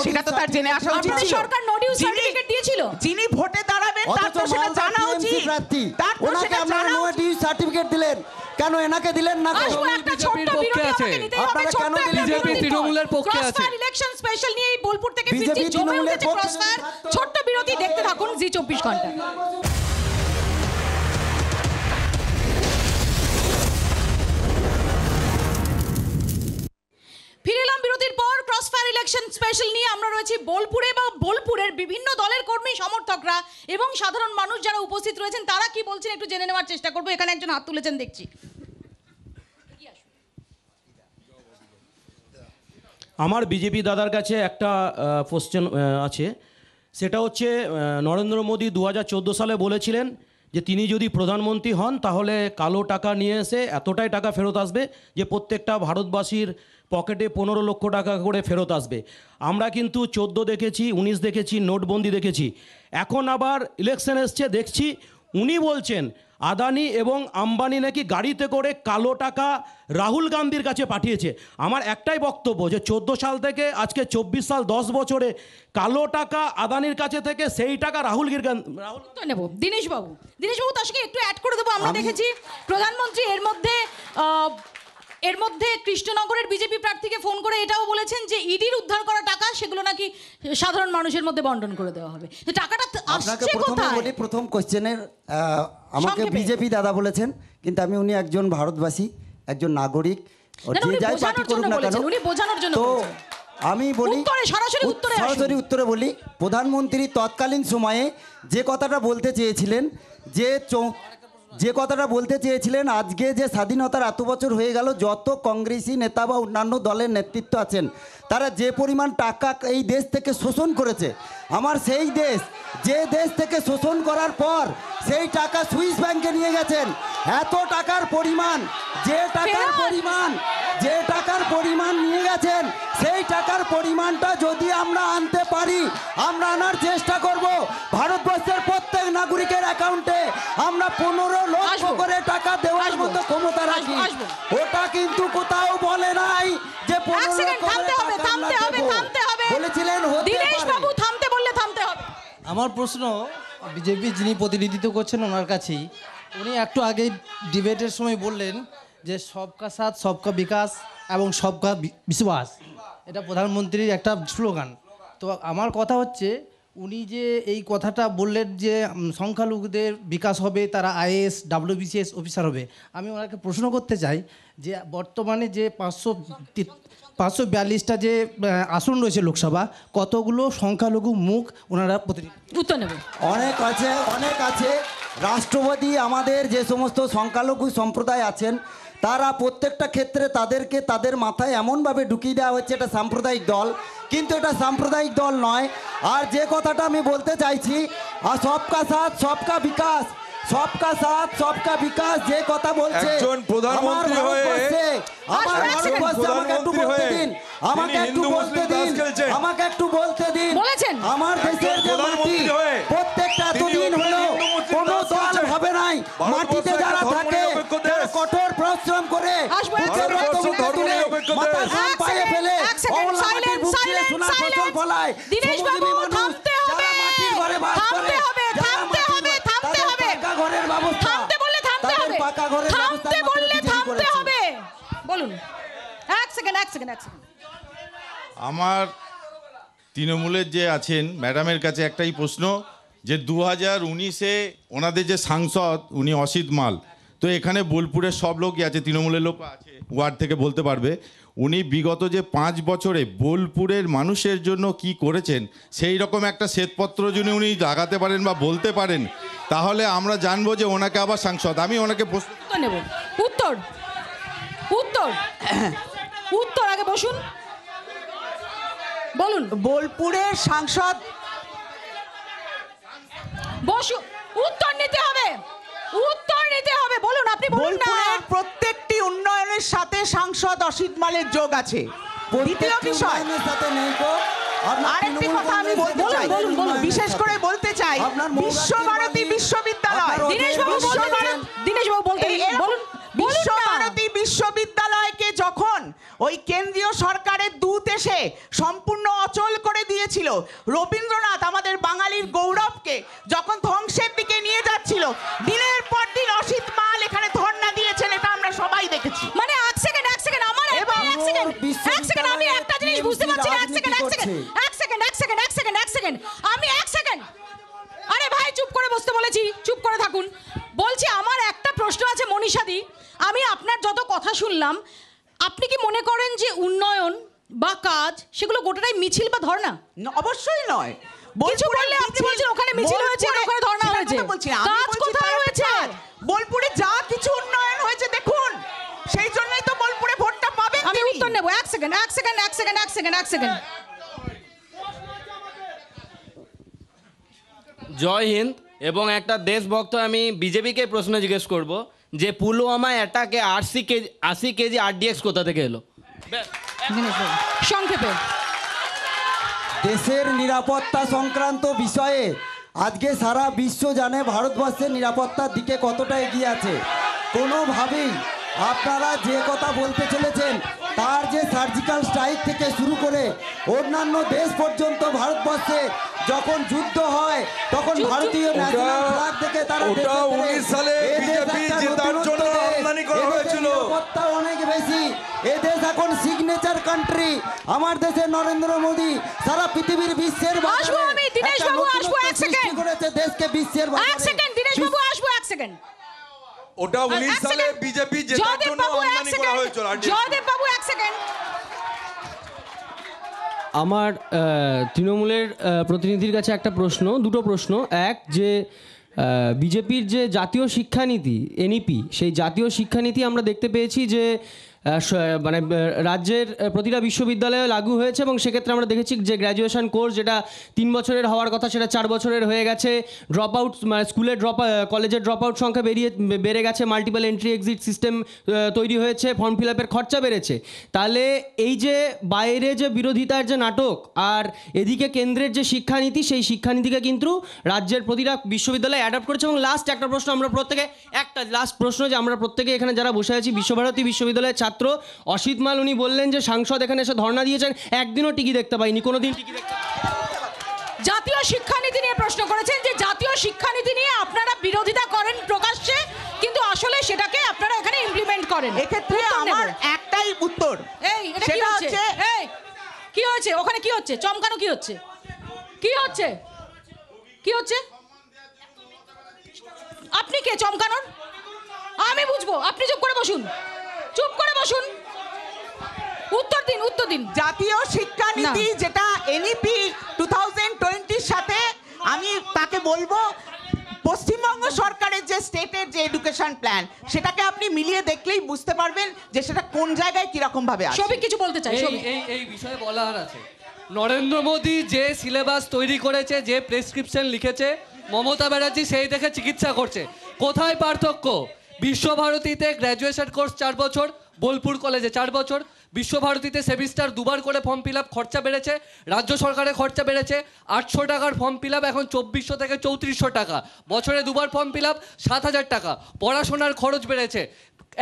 সেটা তো তার জেনে আসা উচিত আপনাদের ছিল। সরকার নো ডিউজ সার্টিফিকেট দিয়েছিল? যিনি ভোটে দাঁড়াবেন তার তো সেটা জানা উচিত। তার তো সেটা জানা উচিত। সার্টিফিকেট দিলেন কেন? এনাকে দিলেন না কেন? আসবো, একটা ছোট্ট বিজেপির পক্ষে বিরতি আছে। আমাকে নিতে হবে, আপনারা ছোট্ট কেন একটা বিজেপি বিরতির পর। তৃণমূলের পক্ষে আছে। ক্রসফায়ার ইলেকশন স্পেশাল নিয়ে এই বোলপুর থেকে বিজেপি ফিরছি, জমে তৃণমূলের উঠেছে পক্ষে ক্রসফায়ার। ছোট্ট বিরতি, দেখতে থাকুন জি 24 ঘন্টা। ফিরে এলাম বিরতির পর। ক্রসফায়ার ইলেকশন স্পেশাল নিয়ে আমরা রয়েছি বোলপুরে, বা বোলপুরের বিভিন্ন দলের কর্মী সমর্থকরা এবং সাধারণ মানুষ যারা উপস্থিত রয়েছেন তারা কি বলছেন একটু জেনে নেওয়ার চেষ্টা করবো। এখানে একজন হাত তুলেছেন দেখছি। আমার বিজেপি দাদার কাছে একটা কোশ্চেন আছে, সেটা হচ্ছে নরেন্দ্র মোদী 2014 সালে বলেছিলেন যে তিনি যদি প্রধানমন্ত্রী হন তাহলে কালো টাকা নিয়ে এসে এতটাই টাকা ফেরত আসবে যে প্রত্যেকটা ভারতবাসীর পকেটে 15 লক্ষ টাকা করে ফেরত আসবে। আমরা কিন্তু 14 দেখেছি, 19 দেখেছি, নোটবন্দি দেখেছি, এখন আবার ইলেকশন এসছে, দেখছি উনি বলছেন আদানি এবং আম্বানি নাকি গাড়িতে করে কালো টাকা রাহুল গান্ধীর কাছে পাঠিয়েছে। আমার একটাই বক্তব্য যে 14 সাল থেকে আজকে 24 সাল, 10 বছরে কালো টাকা আদানির কাছে থেকে সেই টাকা রাহুল নেব। দীনেশ বাবু তার সঙ্গে একটু অ্যাড করে দেবো। আমরা দেখেছি প্রধানমন্ত্রী এর মধ্যে কৃষ্ণনগরের বিজেপি প্রার্থীকে ফোন করে এটাও বলেছেন যে ইডির উদ্ধার করা টাকা সেগুলো নাকি সাধারণ মানুষের মধ্যে বন্টন করে দেওয়া হবে। তো টাকাটা আপনাকে আসছে প্রথমে কোথায়? বলি, প্রথম কোশ্চেনের আমাকে সংক্ষেপে। বিজেপি দাদা বলেছেন, কিন্তু উনি একজন ভারতবাসী, একজন নাগরিক, না, যে উনি যাই বোঝানোর পার্টি করুক জন্য না কেন। বলেছেন, উনি বোঝানোর জন্য তো বলেছেন। আমি বলি সরাসরি উত্তরে আসুন। সরাসরি উত্তরে বলি, প্রধানমন্ত্রী তৎকালীন সময়ে যে কথাটা বলতে চেয়েছিলেন যে যে কথাটা বলতে চেয়েছিলেন, আজকে যে স্বাধীনতার এত বছর হয়ে গেল, যত কংগ্রেসি নেতা বা অন্যান্য দলের নেতৃত্ব আছেন, তারা যে পরিমাণ টাকা এই দেশ থেকে শোষণ করেছে, আমার সেই দেশ, যে দেশ থেকে শোষণ করার পর সেই টাকা সুইস ব্যাংকে নিয়ে গেছেন। এত টাকার পরিমাণ, যে টাকার পরিমাণ নিয়ে গেছেন, সেই টাকার পরিমাণটা যদি আমরা আনতে পারি, আমরা আনার চেষ্টা করব। ভারতবর্ষের প্রত্যেক নাগরিকের অ্যাকাউন্টে আমরা 15 লক্ষ করে টাকা দেওয়ার মতো ক্ষমতা রাখি। ওটা কিন্তু কোথাও বলে নাই যে 15 লক্ষ করে টাকা আমরা দেব। বলেছিলেন হতে দীনেশ পারে। বাবু থামতে বললে থামতে হবে। আমার প্রশ্ন বিজেপি যিনি প্রতিনিধিত্ব করছেন ওনার কাছেই। উনি একটু আগে ডিবেটের সময় বললেন যে সবকা সাথ সবকা বিকাশ এবং সবকা বিশ্বাস, এটা প্রধানমন্ত্রীর একটা স্লোগান। তো আমার কথা হচ্ছে, উনি যে এই কথাটা বললেন যে সংখ্যালঘুদের বিকাশ হবে, তারা আইএএস WBCS অফিসার হবে, আমি ওনাকে প্রশ্ন করতে চাই যে বর্তমানে যে 542টা যে আসন রয়েছে লোকসভা, কতগুলো সংখ্যালঘু মুখ ওনারা প্রতিনিধিত্ব? উত্তর নেবে। অনেক আছে। রাষ্ট্রপতি আমাদের যে সমস্ত সংখ্যালঘু সম্প্রদায় আছেন, তারা প্রত্যেকটা ক্ষেত্রে তাদেরকে তাদের মাথায় এমনভাবে ঢুকিয়ে দেওয়া হচ্ছে এটা সাম্প্রদায়িক দল, কিন্তু এটা সাম্প্রদায়িক দল নয়। আর যে কথাটা আমি বলতে চাইছি, সবকা সাথ সবকা বিকাশ, সবকা সাথ সবকা বিকাশ যে কথা বলছে, একজন প্রধানমন্ত্রী হয়ে আমার ভারতবর্ষে আমাকে একটু বলতে দিন, আমাকে একটু বলতে দিন। বলেছেন। আমার দেশের যে মাটি, প্রত্যেকটা এতদিন হলো কোনো দল হবে নাই, মাটিতে যারা থাকে, যারা কঠোর পরিশ্রম করে বুকের রক্ত মুখে তুলে মাথা ঘাম পায়ে ফেলে অবলা মাটির বুক দিয়ে সোনার ফসল ফলায়, শ্রমজীবী মানুষ যারা মাটির ঘরে বাস করে, যারা মাটির তাদের পাকা ঘরের ব্যবস্থা, তাদের পাকা ঘরের ব্যবস্থা থামতে হবে। বলুন, এক সেকেন্ড। আমার তৃণমূলের যে আছেন ম্যাডামের কাছে একটাই প্রশ্ন, যে 2019-এ ওনাদের যে সাংসদ উনি অসিত মাল, তো এখানে বোলপুরের সব লোকই আছে, তৃণমূলের লোক আছে, ওয়ার্ড থেকে বলতে পারবে, উনি বিগত যে 5 বছরে বোলপুরের মানুষের জন্য কি করেছেন, সেই রকম একটা শ্বেতপত্র যদি উনি লাগাতে পারেন বা বলতে পারেন, তাহলে আমরা জানবো যে ওনাকে আবার সাংসদ। আমি ওনাকে উত্তর নেব। উত্তর আগে বসুন, বলুন। বোলপুরের সাংসদ উত্তর নিতে হবে, বলুন, আপনি বলুন না। বোলপুরের প্রত্যেকটি উন্নয়নের সাথে সাংসদ অসিত মালের যোগ আছে। দ্বিতীয় বিষয়, সাথে নেই তো। আরেকটি কথা আমি বলতে চাই, বিশেষ করে বলতে চাই, বিশ্বভারতী বিশ্ববিদ্যালয়, বিশ্বভারতী বিশ্ববিদ্যালয়কে যখন ওই কেন্দ্রীয় সরকারের দূত এসে সম্পূর্ণ অচল করে দিয়েছিল, রবীন্দ্রনাথ আমাদের বাঙালির গৌরবকে যখন ধ্বংসের দিকে নিয়ে যাচ্ছিল, দিনের পর দিন অসিত মাল এখানে ধর্ণা দিয়েছেন, এটা আমরা সবাই দেখেছি। মানে এক সেকেন্ড আমার এক সেকেন্ড আমি একটা জিনিস বুঝতে পারছি না। এক সেকেন্ড আরে ভাই, চুপ করে বসতে বলেছি, চুপ করে থাকুন। বলছি, আমার একটা প্রশ্ন আছে মনীষাদি, আমি আপনার যত কথা শুনলাম, আপনি কি মনে করেন যে উন্নয়ন বা কাজ সেগুলো গোটাটাই মিছিল বা ধর্ণা? অবশ্যই নয়। কিছু বললে আপনি বলছেন ওখানে মিছিল হয়েছে, ওখানে ধর্ণা হয়েছে, কাজ কোথায় হয়েছে? বোলপুরে যা কিছু উন্নয়ন হয়েছে দেখুন, সেই জন্যই তো বোলপুরে ভোটটা পাবেন। আমি উত্তর নেব। এক সেকেন্ড। জয় হিন্দ। এবং একটা দেশভক্ত আমি বিজেপিকে প্রশ্ন জিজ্ঞেস করব যে পুলওয়ামা অ্যাটাকে 80 কেজি RDX কোথা থেকে এলো? সংক্ষেপে। দেশের নিরাপত্তা সংক্রান্ত বিষয়ে আজকে সারা বিশ্ব জানে ভারতবর্ষের নিরাপত্তার দিকে কতটা এগিয়ে আছে। কোনোভাবেই আপনারা যে কথা বলতে চলেছেন, তার যে সার্জিক্যাল স্ট্রাইক থেকে শুরু করে অন্যান্য দেশ পর্যন্ত ভারতবর্ষে যখন যুদ্ধ হয়, তখন ভারতীয় ন্যাশনাল ফ্ল্যাগ থেকে তারা 19 সালে বিজেপি জেতার জন্য আমদানি করা হয়েছিল। নিরাপত্তা অনেক বেশি। এ দেশ এখন সিগনেচার কান্ট্রি। আমার দেশে নরেন্দ্র মোদী সারা পৃথিবীর বিশ্বের আসবো আমি, দীনেশ বাবু আসবো। এক সেকেন্ড করেছে দেশকে বিশ্বের এক সেকেন্ড দীনেশ বাবু আসবো। এক সেকেন্ড। ওটা 19 সালে বিজেপি জেতার জন্য আমদানি করা হয়েছিল। জয়দেব বাবু এক সেকেন্ড। আমার তৃণমূলের প্রতিনিধির কাছে একটা প্রশ্ন, দুটো প্রশ্ন। এক, যে বিজেপির যে জাতীয় শিক্ষানীতি এনইপি, সেই জাতীয় শিক্ষানীতি আমরা দেখতে পেয়েছি যে মানে রাজ্যের প্রতিটা বিশ্ববিদ্যালয়ে লাগু হয়েছে এবং সেক্ষেত্রে আমরা দেখেছি যে গ্র্যাজুয়েশন কোর্স যেটা 3 বছরের হওয়ার কথা সেটা 4 বছরের হয়ে গেছে। ড্রপ আউট মানে স্কুলের কলেজের ড্রপ আউট সংখ্যা বেড়ে গেছে, মাল্টিপল এন্ট্রি এক্সিট সিস্টেম তৈরি হয়েছে, ফর্ম ফিল আপের খরচা বেড়েছে। তাহলে এই যে বাইরে যে বিরোধিতার যে নাটক আর এদিকে কেন্দ্রের যে শিক্ষানীতি, সেই শিক্ষানীতিকে কিন্তু রাজ্যের প্রতিটা বিশ্ববিদ্যালয়ে অ্যাডাপ্ট করেছে। এবং লাস্ট একটা প্রশ্ন আমরা প্রত্যেকে, একটা লাস্ট প্রশ্ন যে আমরা প্রত্যেকে এখানে যারা বসে আছি বিশ্বভারতী বিশ্ববিদ্যালয়ের ছাত্র, অসিত মাল উনি বললেন যে সাংসদ এখানে এসে ধর্ণা দিয়েছেন, একদিনও টিকি দেখতে পাইনি, কোনোদিন টিকি দেখতে জাতীয় শিক্ষানীতি নিয়ে প্রশ্ন করেছেন যে জাতীয় শিক্ষানীতি নিয়ে আপনারা বিরোধিতা করেন প্রকাশ্যে, কিন্তু আসলে সেটাকে আপনারা এখানে ইমপ্লিমেন্ট করেন। এক্ষেত্রে আমার একটাই উত্তর, এই এটা কি হচ্ছে? এই কি হচ্ছে ওখানে? কি হচ্ছে? চমকানো কি হচ্ছে? কি হচ্ছে? কি হচ্ছে? আপনি কে চমকানোর? আমি বুঝবো, আপনি চুপ করে বসুন, চুপ করে বসুন, উত্তর দিন, উত্তর দিন। জাতীয় শিক্ষানীতি যেটা এনইপি 2020 সাথে, আমি তাকে বলবো পশ্চিমবঙ্গ সরকারের যে স্টেটের যে এডুকেশন প্ল্যান, সেটাকে আপনি মিলিয়ে দেখলেই বুঝতে পারবেন যে সেটা কোন জায়গায় কিরকম ভাবে আছে। সবই কিছু বলতে চাই। এই বিষয়ে বলার আছে, নরেন্দ্র মোদী যে সিলেবাস তৈরি করেছে, যে প্রেসক্রিপশন লিখেছে, মমতা ব্যানার্জি সেই দেখে চিকিৎসা করছে। কোথায় পার্থক্য? বিশ্বভারতীতে গ্র্যাজুয়েশন কোর্স 4 বছর, বোলপুর কলেজে 4 বছর। বিশ্বভারতীতে সেমিস্টার 2 বার করে ফর্ম ফিল আপ, খরচা বেড়েছে, রাজ্য সরকারের খরচা বেড়েছে। 800 টাকার ফর্ম ফিল আপ এখন 2400 থেকে 3400 টাকা, বছরে 2 বার ফর্ম ফিল আপ 7000 টাকা। পড়াশোনার খরচ বেড়েছে,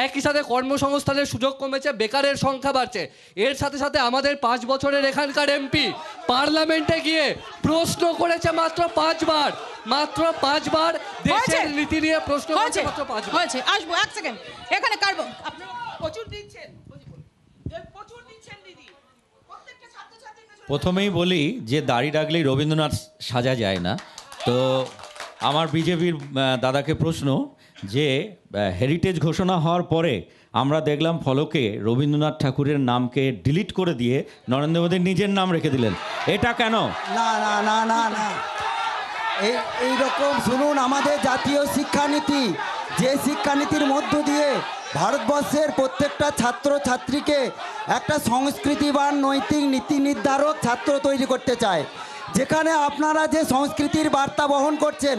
একই সাথে কর্মসংস্থানের সুযোগ কমেছে, বেকারের সংখ্যা বাড়ছে। এর সাথে সাথে আমাদের 5 বছরের এখানকার এমপি পার্লামেন্টে গিয়ে প্রশ্ন করেছে মাত্র 5 বার, মাত্র 5 বার দেশের নীতি নিয়ে প্রশ্ন করেছে মাত্র 5 বার। হয়েছে, আসবো এক সেকেন্ড। এখানে কারবো আপনি প্রচুর দিচ্ছেন, প্রচুর দিচ্ছেন দিদি। প্রত্যেকটা ছাত্রছাত্রীর পেছনে প্রথমেই বলি যে দাড়ি রাখলেই রবীন্দ্রনাথ সাজা যায় না। তো আমার বিজেপির দাদাকে প্রশ্ন যে হেরিটেজ ঘোষণা হওয়ার পরে আমরা দেখলাম ফলকে রবীন্দ্রনাথ ঠাকুরের নামকে ডিলিট করে দিয়ে নরেন্দ্র মোদীর নিজের নাম রেখে দিলেন, এটা কেন? না না না না না, এইরকম শুনুন, আমাদের জাতীয় শিক্ষানীতি, যে শিক্ষানীতির মধ্য দিয়ে ভারতবর্ষের প্রত্যেকটা ছাত্র ছাত্রীকে একটা সংস্কৃতিবান নৈতিক নীতি নির্ধারক ছাত্র তৈরি করতে চায়, যেখানে আপনারা যে সংস্কৃতির বার্তা বহন করছেন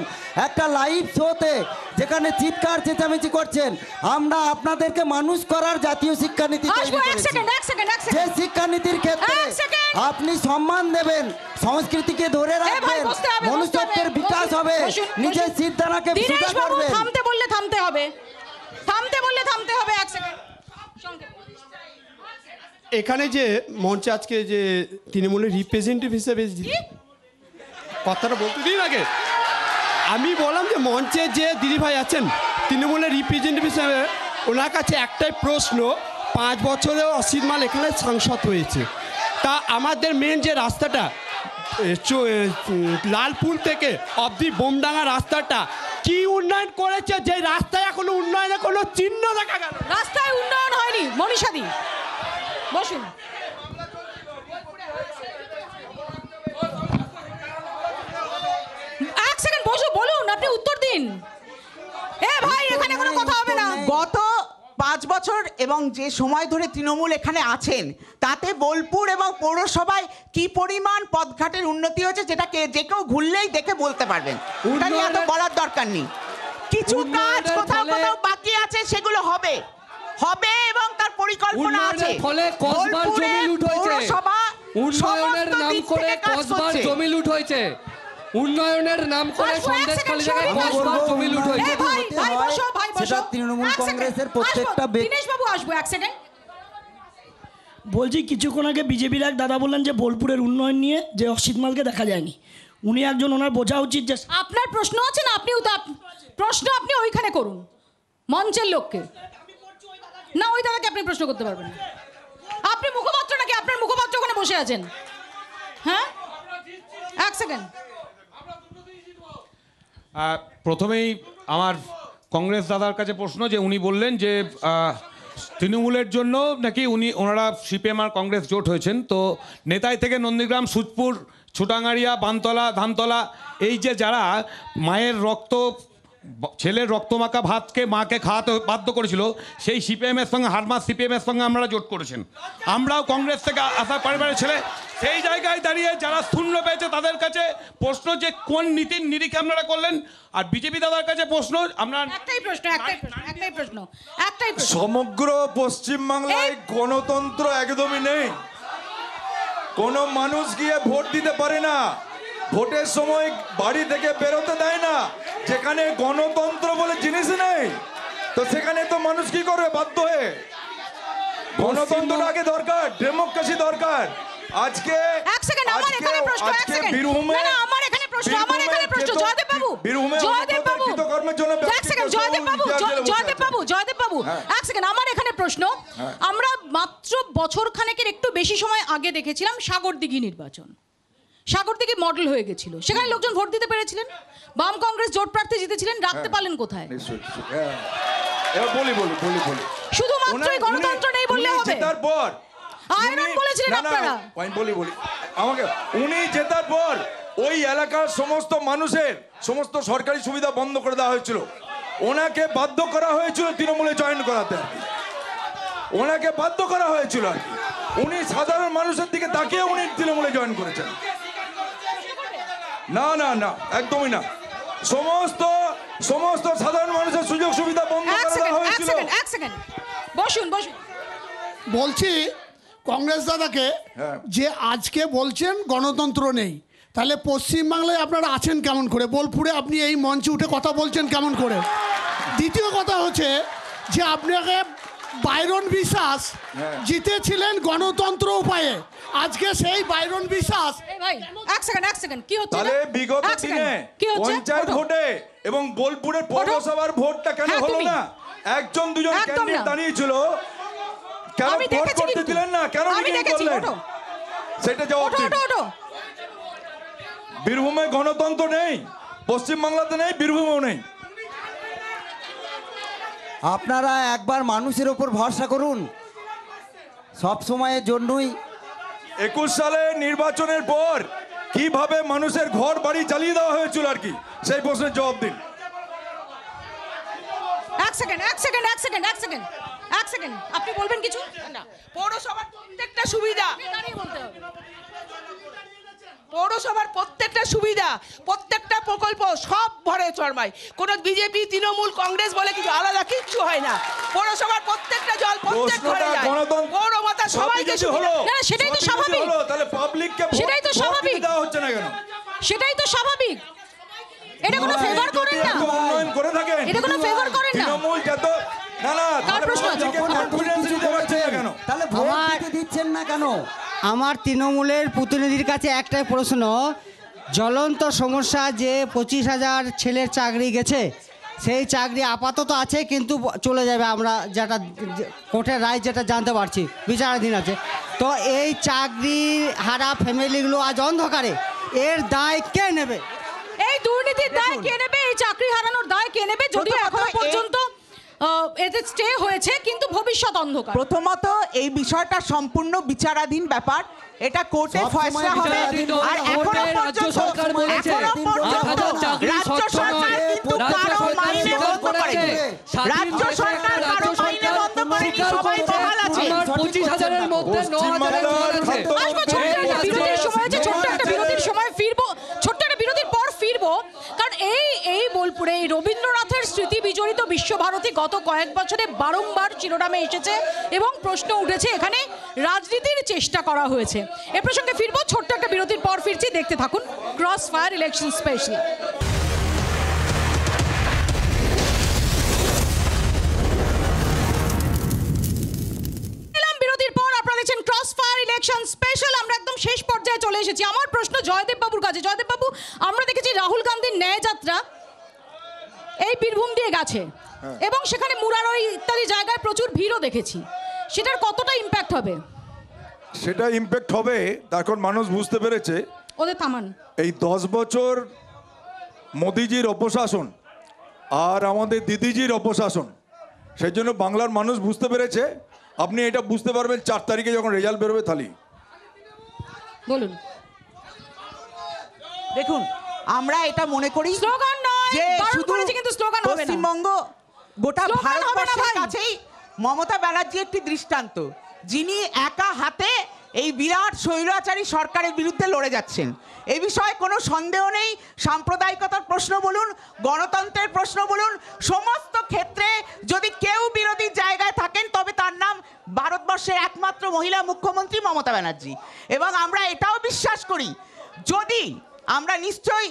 একটা লাইভ শোতে, যেখানে চিৎকার চেঁচামেচি করছেন, আমরা আপনাদেরকে মানুষ করার জাতীয় শিক্ষানীতি তৈরি করেছি। যে শিক্ষানীতির ক্ষেত্রে আপনি সম্মান দেবেন, সংস্কৃতিকে ধরে রাখবেন, মনুষ্যত্বের বিকাশ হবে, নিজের সিদ্ধানাকে সুদা করবেন। থামতে বললে থামতে হবে, থামতে বললে থামতে হবে। এক সেকেন্ড। এখানে যে মঞ্চে আজকে যে তৃণমূলের রিপ্রেজেন্টেটিভ হিসেবে কথাটা বলতে দিন আগে, আমি বললাম যে মঞ্চে যে দিদিভাই আছেন তৃণমূলের রিপ্রেজেন্টেটিভ হিসেবে, ওনার কাছে একটাই প্রশ্ন, 5 বছরেও অসিত মাল এখানে সাংসদ হয়েছে, তা আমাদের মেন যে রাস্তাটা লালপুর থেকে অবধি বোমডাঙ্গা রাস্তাটা কি উন্নয়ন করেছে? যে রাস্তায় এখনো উন্নয়নের কোনো চিহ্ন দেখা গেল। রাস্তায় উন্নয়ন হয়নি। মনীষাদি বসুন। এক সেকেন্ড বসো, বলুন, আপনি উত্তর দিন। এ ভাই, এখানে কোনো কথা হবে না। গত 5 বছর এবং যে সময় ধরে তৃণমূল এখানে আছেন, তাতে বোলপুর এবং পৌরসভায় কি পরিমাণ পথঘাটের উন্নতি হয়েছে, যেটাকে যে কেউ ঘুরলেই দেখে বলতে পারবেন। ওটা নিয়ে এত বলার দরকার নেই। কিছু কাজ কোথাও কোথাও বাকি আছে, সেগুলো হবে হবে এবং তার পরিকল্পনা আছে। ফলে কসবার জমি লুট হয়েছে, উন্নয়নের নাম করে কসবার জমি লুট হয়েছে, উন্নয়নের নাম করে সন্দেশখালী থেকে কসবার জমি লুট হয়েছে। সেটা তৃণমূল কংগ্রেসের প্রত্যেকটা দীনেশ বাবু আসবো এক সেকেন্ড। বলছি কিছুক্ষণ আগে বিজেপির এক দাদা বললেন যে বোলপুরের উন্নয়ন নিয়ে যে অসিত মালকে দেখা যায়নি, উনি একজন, ওনার বোঝা উচিত যে আপনার প্রশ্ন আছে না, আপনি প্রশ্ন আপনি ওইখানে করুন, মঞ্চের লোককে না, ওই দাদাকে আপনি প্রশ্ন করতে পারবেন না। আপনি মুখপাত্র নাকি? আপনার মুখপাত্র ওখানে বসে আছেন। হ্যাঁ, এক সেকেন্ড। প্রথমেই আমার কংগ্রেস দাদার কাছে প্রশ্ন, যে উনি বললেন যে তৃণমূলের জন্য নাকি ওনারা সিপিএম আর কংগ্রেস জোট হয়েছেন, তো নেতাই থেকে নন্দীগ্রাম সুজপুর ছুটাঙাড়িয়া, বানতলা, ধানতলা, এই যে যারা মায়ের রক্ত, ছেলের রক্তমাখা ভাতকে মাকে খাওয়াতে বাধ্য করেছিল, সেই সিপিএমের সঙ্গে হারমাস সিপিএমের সঙ্গে আপনারা জোট করেছেন। আমরাও কংগ্রেস থেকে আসা পরিবারের ছেলে, সেই জায়গায় দাঁড়িয়ে যারা শূন্য পেয়েছে তাদের কাছে প্রশ্ন যে কোন নীতির নিরিখে আপনারা করলেন। আর বিজেপি দাদার কাছে প্রশ্ন, আপনার একটাই প্রশ্ন সমগ্র পশ্চিমবাংলায় গণতন্ত্র একদমই নেই। কোনো মানুষ গিয়ে ভোট দিতে পারে না, ভোটের সময় বাড়ি থেকে বেরোতে দেয় না। যেখানে গণতন্ত্র বলে জিনিস নেই, তো সেখানে তো মানুষ কি করবে বাধ্য হয়ে? গণতন্ত্র আগে দরকার, ডেমোক্রেসি দরকার। আজকে এক সেকেন্ড, আমার এখানে প্রশ্ন, এক সেকেন্ড। না না, আমার এখানে প্রশ্ন, জয়দেব বাবু, এক সেকেন্ড, আমার এখানে প্রশ্ন। আমরা মাত্র বছর খানেকের একটু বেশি সময় আগে দেখেছিলাম সাগরদিঘি নির্বাচন। সাগরদিঘি মডেল হয়ে গেছিল, সেখানে লোকজন ভোট দিতে পেরেছিলেন, বাম কংগ্রেস জোট প্রার্থী জিতেছিলেন, রাখতে পারলেন কোথায়? শুধুমাত্র গণতন্ত্র নেই বললে হবে? তারপর আয়রন বলেছিলেন আপনারা। আমাকে উনি জেতার পর ওই এলাকার সমস্ত মানুষের সমস্ত সরকারি সুবিধা বন্ধ করে দেওয়া হয়েছিল। ওনাকে বাধ্য করা হয়েছিল তৃণমূলে জয়েন করাতে, ওনাকে বাধ্য করা হয়েছিল আর কি। উনি সাধারণ মানুষের দিকে তাকিয়ে উনি তৃণমূলে জয়েন করেছেন। না না না, একদমই না। সমস্ত সাধারণ মানুষের সুযোগ সুবিধা বন্ধ করে দেওয়া হয়েছিল। এক সেকেন্ড, বসুন। বলছি কংগ্রেস দাদাকে যে আজকে বলছেন গণতন্ত্র নেই, তাহলে পশ্চিমবাংলায় আপনারা আছেন কেমন করে? বোলপুরে আপনি এই মঞ্চে উঠে কথা বলছেন কেমন করে? দ্বিতীয় কথা হচ্ছে যে আপনাকে বাইরন বিশ্বাস জিতেছিলেন গণতন্ত্র উপায়ে, আজকে সেই বাইরন বিশ্বাস। ভাই এক সেকেন্ড, কি হচ্ছে? তাহলে বিগত দিনে পঞ্চায়েত ভোটে এবং বোলপুরের পৌরসভার ভোটটা কেন হলো না? একজন দুজন ক্যান্ডিডেট দাঁড়িয়েছিল, কেন ভোট করতে দিলেন না? কেন মিটিং করলেন? সেটা জবাব দিন। বীরভূমে গণতন্ত্র নেই, পশ্চিমবাংলাতে নেই, বীরভূমেও নেই। আপনারা একবার মানুষের ওপর ভরসা করুন, সব সময়ের জন্যই। 21 সালে নির্বাচনের পর কিভাবে মানুষের ঘর বাড়ি চালিয়ে দেওয়া হয়েছিল আর কি, সেই প্রশ্নের জবাব দিন। এক সেকেন্ড, আপনি বলবেন কিছু? না, পৌরসভার প্রত্যেকটা সুবিধা, পৌরসভার প্রত্যেকটা সুবিধা, প্রত্যেকটা প্রকল্প সব ভরে চরমায়। কোনো বিজেপি তৃণমূল কংগ্রেস বলে কিছু আলাদা কিচ্ছু হয় না। পৌরসভার প্রত্যেকটা জল প্রত্যেক ঘরে যায়, পৌরমাতা সবাইকে হলো। না, সেটাই তো স্বাভাবিক। তাহলে পাবলিককে সেটাই তো স্বাভাবিক দেওয়া হচ্ছে না কেন? সেটাই তো স্বাভাবিক। এটা কোনো ফেভার করেন না, উন্নয়ন করে থাকেন, এটা কোনো ফেভার করেন না। তৃণমূল যত কার প্রশ্ন আছে? তাহলে ভোট দিতে দিচ্ছেন না কেন? আমার তৃণমূলের প্রতিনিধির কাছে একটাই প্রশ্ন, জ্বলন্ত সমস্যা যে 25,000 ছেলের চাকরি গেছে, সেই চাকরি আপাতত আছে কিন্তু চলে যাবে, আমরা যেটা কোর্টের রায় যেটা জানতে পারছি, বিচারাধীন আছে। তো এই চাকরি হারা ফ্যামিলিগুলো আজ অন্ধকারে, এর দায় কে নেবে? এই দুর্নীতির দায় কে নেবে? এই চাকরি হারানোর দায় কে নেবে? যদিও এখনো পর্যন্ত এতে স্টে হয়েছে, কিন্তু ভবিষ্যৎ অন্ধকার। প্রথমত এই বিষয়টা সম্পূর্ণ বিচারাধীন ব্যাপার, এটা কোর্টে ফয়সালা হবে। আর এখনো রাজ্য সরকার বলেছে রাজ্য সরকার কিন্তু কারো মাইনে বন্ধ করেনি, রাজ্য সরকার কারো মাইনে বন্ধ করেনি, সবাই বহাল আছে। 25,000-এর মধ্যে 9,000 আছে। বিরতির সময় যে ছোট্ট একটা বিরতির সময় ফিরবো, ছোট্ট একটা বিরতির পর ফিরবো, কারণ এই বোলপুরে এই রবীন্দ্রনাথের স্মৃতি বিজড়িত বিশ্বভারতী গত কয়েক বছরে বারংবার শিরোনামে এসেছে এবং প্রশ্ন উঠেছে, এখানে রাজনীতির চেষ্টা করা হয়েছে। এ প্রসঙ্গে ফিরবো, ছোট্ট একটা বিরতির পর ফিরছি, দেখতে থাকুন ক্রস ফায়ার ইলেকশন স্পেশাল। বিরতির পর আপনারা দেখছেন ক্রস ফায়ার ইলেকশন স্পেশাল। আমরা একদম শেষ পর্যায়ে চলে এসেছি। আমার প্রশ্ন জয়দেব বাবুর কাছে। জয়দেব বাবু, আমরা দেখেছি রাহুল গান্ধীর ন্যায় যাত্রা এই বীরভূম দিয়ে গেছে এবং সেখানে মুরারই ইত্যাদি জায়গায় প্রচুর ভিড়ও দেখেছি, সেটার কতটা ইম্প্যাক্ট হবে? সেটা ইম্প্যাক্ট হবে, এখন মানুষ বুঝতে পেরেছে ওদের থামান। এই 10 বছর মোদিজির অপশাসন আর আমাদের দিদিজির অপশাসন, সেই জন্য বাংলার মানুষ বুঝতে পেরেছে। আপনি এটা বুঝতে পারবেন 4 তারিখে যখন রেজাল্ট বেরোবে। তাহলে বলুন। দেখুন আমরা এটা মনে করি স্লোগান নয়, যে বারণ শুধু করেছি কিন্তু স্লোগান হবে না। পশ্চিমবঙ্গ গোটা স্লোগান হবে না ভারতবর্ষের ভাই। কাছেই মমতা ব্যানার্জি একটি দৃষ্টান্ত, যিনি একা হাতে এই বিরাট স্বৈরাচারী সরকারের বিরুদ্ধে লড়ে যাচ্ছেন। এই বিষয়ে কোনো সন্দেহ নেই। সাম্প্রদায়িকতার প্রশ্ন বলুন, গণতন্ত্রের প্রশ্ন বলুন, সমস্ত ক্ষেত্রে যদি কেউ বিরোধী জায়গায় থাকেন তবে তার নাম ভারতবর্ষের একমাত্র মহিলা মুখ্যমন্ত্রী মমতা ব্যানার্জি। এবং আমরা এটাও বিশ্বাস করি, যদি আমরা নিশ্চয়ই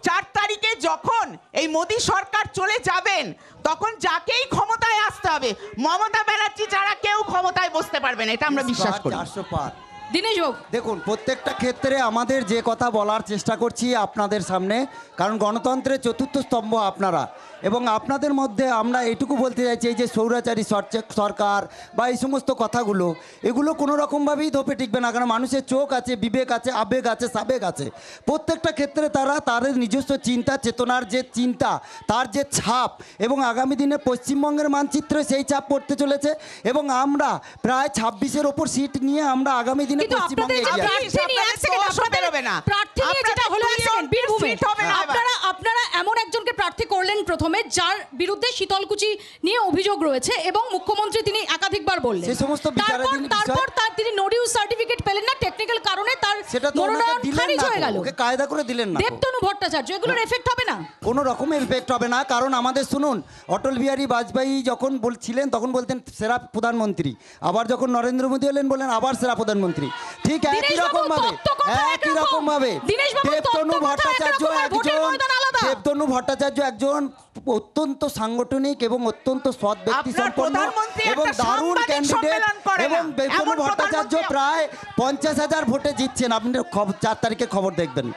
4 তারিখে যখন এই মোদী সরকার চলে যাবেন তখন যাকেই ক্ষমতায় আসতে হবে, মমতা ব্যানার্জি ছাড়া কেউ ক্ষমতায় বসতে পারবে না, এটা আমরা বিশ্বাস করি। 400 পার। দীনেশ বাবু, দেখুন প্রত্যেকটা ক্ষেত্রে আমাদের যে কথা বলার চেষ্টা করছি আপনাদের সামনে, কারণ গণতন্ত্রের চতুর্থ স্তম্ভ আপনারা, এবং আপনাদের মধ্যে আমরা এটুকু বলতে চাইছি এই যে স্বৈরাচারী সরকার বা এই সমস্ত কথাগুলো, এগুলো কোনো রকমভাবেই ধোপে টিকবে না, কারণ মানুষের চোখ আছে, বিবেক আছে, আবেগ আছে, সাবেগ আছে। প্রত্যেকটা ক্ষেত্রে তারা তাদের নিজস্ব চিন্তা চেতনার যে চিন্তা, তার যে ছাপ, এবং আগামী দিনে পশ্চিমবঙ্গের মানচিত্রে সেই ছাপ পড়তে চলেছে। এবং আমরা প্রায় 26-এর ওপর সিট নিয়ে আমরা আগামী দিনে কিন্তু আপনাদের যে প্রার্থী নিয়ে এক সেকেন্ড, আপনাদের প্রার্থী নিয়ে যেটা হলো এক সেকেন্ড, বীরভূমে আপনারা এমন একজনকে প্রার্থী করলেন প্রথমে, যার বিরুদ্ধে শীতলকুচি নিয়ে অভিযোগ রয়েছে এবং মুখ্যমন্ত্রী তিনি একাধিকবার বললেন। সেই সমস্ত বিচারাধীন তারপর তিনি নো ডিউজ সার্টিফিকেট পেলেন না, টেকনিক্যাল কারণে তার সেটা তো ওনাকে মনোনয়ন দিলেন খারিজ না, হয়ে গেল। ওকে কায়দা করে দিলেন না। দেবতনু ভট্টাচার্য, এগুলোর এফেক্ট হবে না? কোনো রকমের এফেক্ট হবে না, কারণ আমাদের শুনুন, অটল বিহারী বাজপেয়ী যখন ছিলেন তখন বলতেন সেরা প্রধানমন্ত্রী, আবার যখন নরেন্দ্র মোদী হলেন বলেন আবার সেরা প্রধানমন্ত্রী। ঠিক একই রকম ভাবে দেবতনু ভট্টাচার্য একজন অত্যন্ত সাংগঠনিক এবং অত্যন্ত সৎ ব্যক্তি সম্পন্ন এবং দারুণ ক্যান্ডিডেট, এবং দেবতনু ভট্টাচার্য প্রায় 50,000 ভোটে জিতছেন। আপনি 4 তারিখে খবর দেখবেন।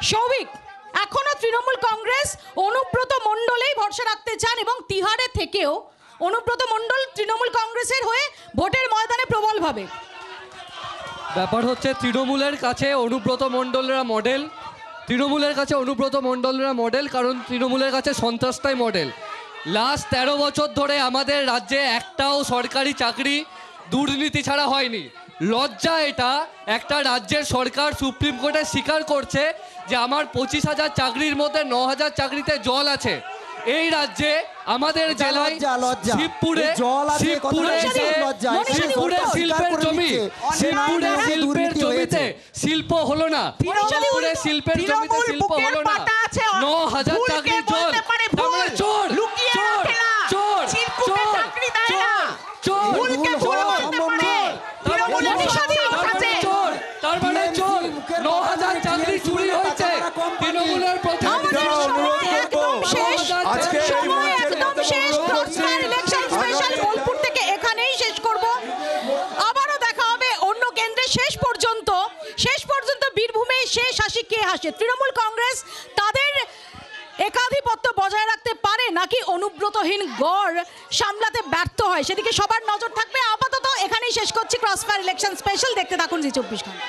সৌভিক, এখনো তৃণমূল কংগ্রেস অনুব্রত মণ্ডলেই ভরসা রাখতে চান এবং তিহারে থেকেও অনুব্রত মণ্ডল তৃণমূল কংগ্রেসের হয়ে ভোটের ময়দানে প্রবলভাবে। ব্যাপার হচ্ছে তৃণমূলের কাছে অনুব্রত মণ্ডলরা মডেল, কারণ তৃণমূলের কাছে সন্ত্রাসটাই মডেল। লাস্ট 13 বছর ধরে আমাদের রাজ্যে একটাও সরকারি চাকরি দুর্নীতি ছাড়া হয়নি। লজ্জা এটা, একটা রাজ্যের সরকার সুপ্রিম কোর্টে স্বীকার করছে যে আমার 25,000 চাকরির মধ্যে 9,000 চাকরিতে জল আছে। এই রাজ্যে আমাদের জেলায় শিবপুরে শিল্পের জমিতে শিল্প হলো না, শিল্পের জমিতে শিল্প হলো না, 9,000 চাকরির জল। চোর চোর চোর তার মানে চোর, 9,000 চাকরি চুরি হয়েছে তৃণমূলের বোলপুর থেকে এখানেই শেষ করব। আবারও দেখা হবে অন্য কেন্দ্রে। শেষ পর্যন্ত বীরভূমে শেষ হাসি কে হাসে? তৃণমূল কংগ্রেস তাদের একাধিপত্য বজায় রাখতে পারে নাকি অনুব্রতহীন গড় সামলাতে ব্যর্থ হয়, সেদিকে সবার নজর থাকবে। আপাতত এখানেই শেষ করছি ক্রসফায়ার ইলেকশন স্পেশাল। দেখতে থাকুন জি 24 ঘন্টা।